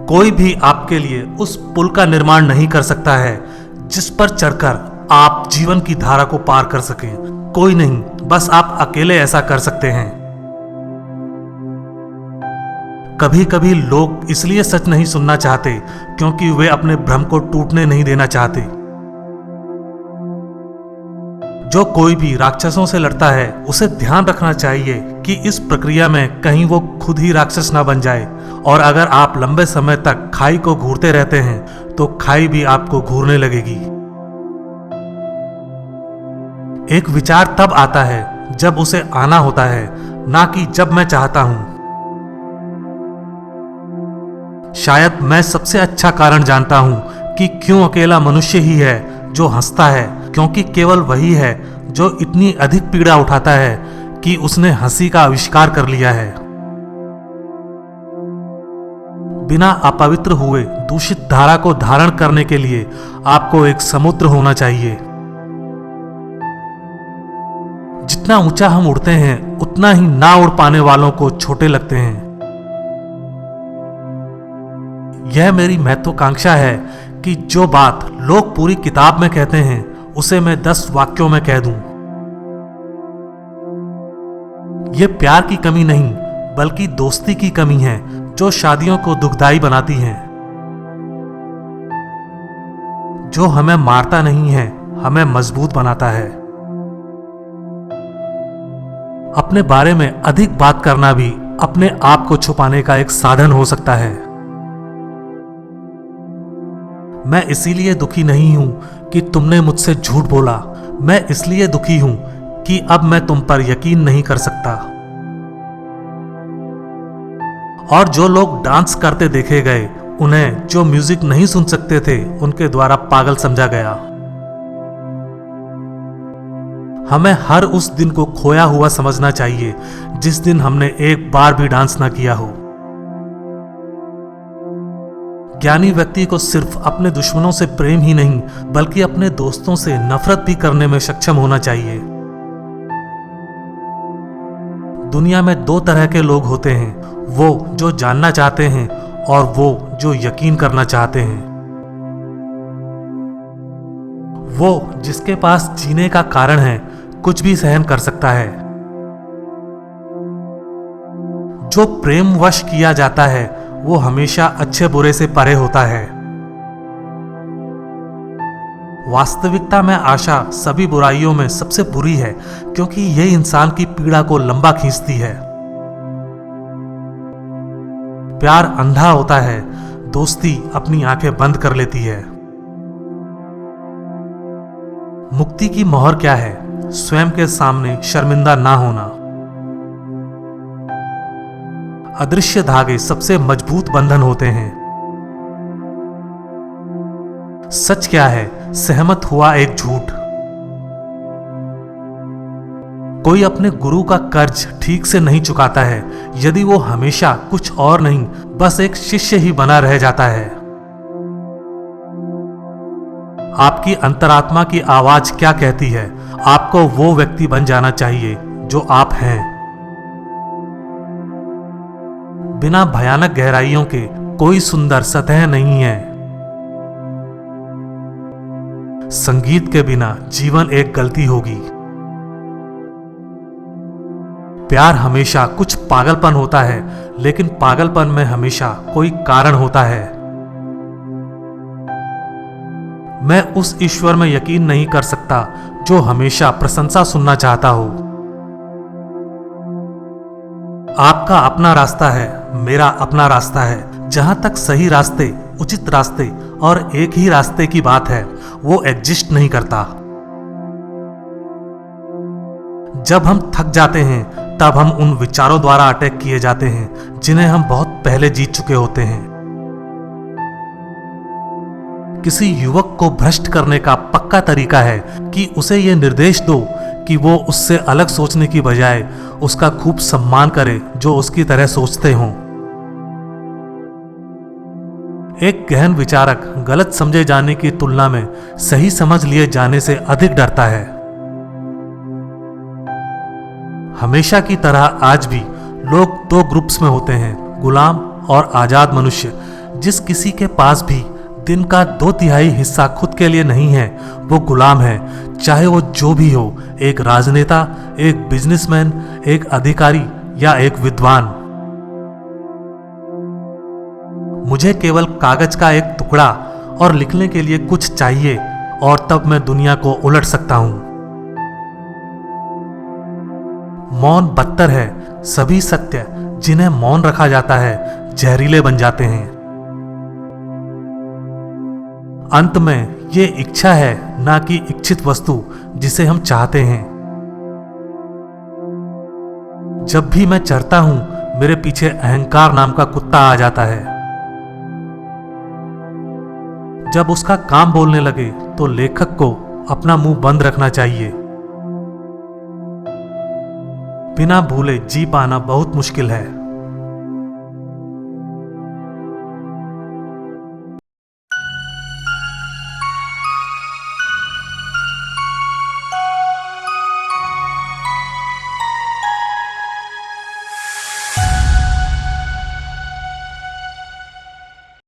कोई भी आपके लिए उस पुल का निर्माण नहीं कर सकता है जिस पर चढ़कर आप जीवन की धारा को पार कर सकें। कोई नहीं, बस आप अकेले ऐसा कर सकते हैं। कभी कभी लोग इसलिए सच नहीं सुनना चाहते क्योंकि वे अपने भ्रम को टूटने नहीं देना चाहते। जो कोई भी राक्षसों से लड़ता है उसे ध्यान रखना चाहिए कि इस प्रक्रिया में कहीं वो खुद ही राक्षस ना बन जाए। और अगर आप लंबे समय तक खाई को घूरते रहते हैं तो खाई भी आपको घूरने लगेगी। एक विचार तब आता है जब उसे आना होता है, ना कि जब मैं चाहता हूं। शायद मैं सबसे अच्छा कारण जानता हूं कि क्यों अकेला मनुष्य ही है जो हंसता है, क्योंकि केवल वही है जो इतनी अधिक पीड़ा उठाता है कि उसने हंसी का आविष्कार कर लिया है। बिना अपवित्र हुए दूषित धारा को धारण करने के लिए आपको एक समुद्र होना चाहिए। जितना ऊंचा हम उड़ते हैं उतना ही ना उड़ पाने वालों को छोटे लगते हैं। यह मेरी महत्वाकांक्षा है कि जो बात लोग पूरी किताब में कहते हैं उसे मैं 10 वाक्यों में कह दूं। यह प्यार की कमी नहीं बल्कि दोस्ती की कमी है जो शादियों को दुखदाई बनाती है। जो हमें मारता नहीं है, हमें मजबूत बनाता है। अपने बारे में अधिक बात करना भी अपने आप को छुपाने का एक साधन हो सकता है। मैं इसीलिए दुखी नहीं हूं कि तुमने मुझसे झूठ बोला। मैं इसलिए दुखी हूं कि अब मैं तुम पर यकीन नहीं कर सकता। और जो लोग डांस करते देखे गए, उन्हें जो म्यूजिक नहीं सुन सकते थे उनके द्वारा पागल समझा गया। हमें हर उस दिन को खोया हुआ समझना चाहिए जिस दिन हमने एक बार भी डांस ना किया हो। ज्ञानी व्यक्ति को सिर्फ अपने दुश्मनों से प्रेम ही नहीं बल्कि अपने दोस्तों से नफरत भी करने में सक्षम होना चाहिए। दुनिया में 2 तरह के लोग होते हैं, वो जो जानना चाहते हैं और वो जो यकीन करना चाहते हैं। वो जिसके पास जीने का कारण है कुछ भी सहन कर सकता है। जो प्रेमवश किया जाता है वो हमेशा अच्छे बुरे से परे होता है। वास्तविकता में आशा सभी बुराइयों में सबसे बुरी है क्योंकि यह इंसान की पीड़ा को लंबा खींचती है। प्यार अंधा होता है, दोस्ती अपनी आंखें बंद कर लेती है। मुक्ति की मोहर क्या है? स्वयं के सामने शर्मिंदा ना होना। अदृश्य धागे सबसे मजबूत बंधन होते हैं। सच क्या है? सहमत हुआ एक झूठ। कोई अपने गुरु का कर्ज ठीक से नहीं चुकाता है यदि वो हमेशा कुछ और नहीं बस एक शिष्य ही बना रह जाता है। आपकी अंतरात्मा की आवाज क्या कहती है? आपको वो व्यक्ति बन जाना चाहिए जो आप हैं। बिना भयानक गहराइयों के कोई सुंदर सतह नहीं है। संगीत के बिना जीवन एक गलती होगी। प्यार हमेशा कुछ पागलपन होता है लेकिन पागलपन में हमेशा कोई कारण होता है। मैं उस ईश्वर में यकीन नहीं कर सकता जो हमेशा प्रशंसा सुनना चाहता हो। आपका अपना रास्ता है, मेरा अपना रास्ता है। जहां तक सही रास्ते, उचित रास्ते और एक ही रास्ते की बात है, वो एग्जिस्ट नहीं करता। जब हम थक जाते हैं तब हम उन विचारों द्वारा अटैक किए जाते हैं जिन्हें हम बहुत पहले जीत चुके होते हैं। किसी युवक को भ्रष्ट करने का पक्का तरीका है कि उसे यह निर्देश दो कि वो उससे अलग सोचने की बजाय उसका खूब सम्मान करे जो उसकी तरह सोचते हों। एक गहन विचारक गलत समझे जाने की तुलना में सही समझ लिए जाने से अधिक डरता है। हमेशा की तरह आज भी लोग 2 ग्रुप्स में होते हैं, गुलाम और आजाद मनुष्य, जिस किसी के पास भी दिन का 2/3 हिस्सा खुद के लिए नहीं है वो गुलाम है, चाहे वो जो भी हो, एक राजनेता, एक बिजनेसमैन, एक अधिकारी या एक विद्वान। मुझे केवल कागज का एक टुकड़ा और लिखने के लिए कुछ चाहिए और तब मैं दुनिया को उलट सकता हूं। मौन बदतर है। सभी सत्य जिन्हें मौन रखा जाता है जहरीले बन जाते हैं। अंत में ये इच्छा है, ना कि इच्छित वस्तु जिसे हम चाहते हैं। जब भी मैं चढ़ता हूं मेरे पीछे अहंकार नाम का कुत्ता आ जाता है। जब उसका काम बोलने लगे तो लेखक को अपना मुंह बंद रखना चाहिए। बिना भूले जी पाना बहुत मुश्किल है।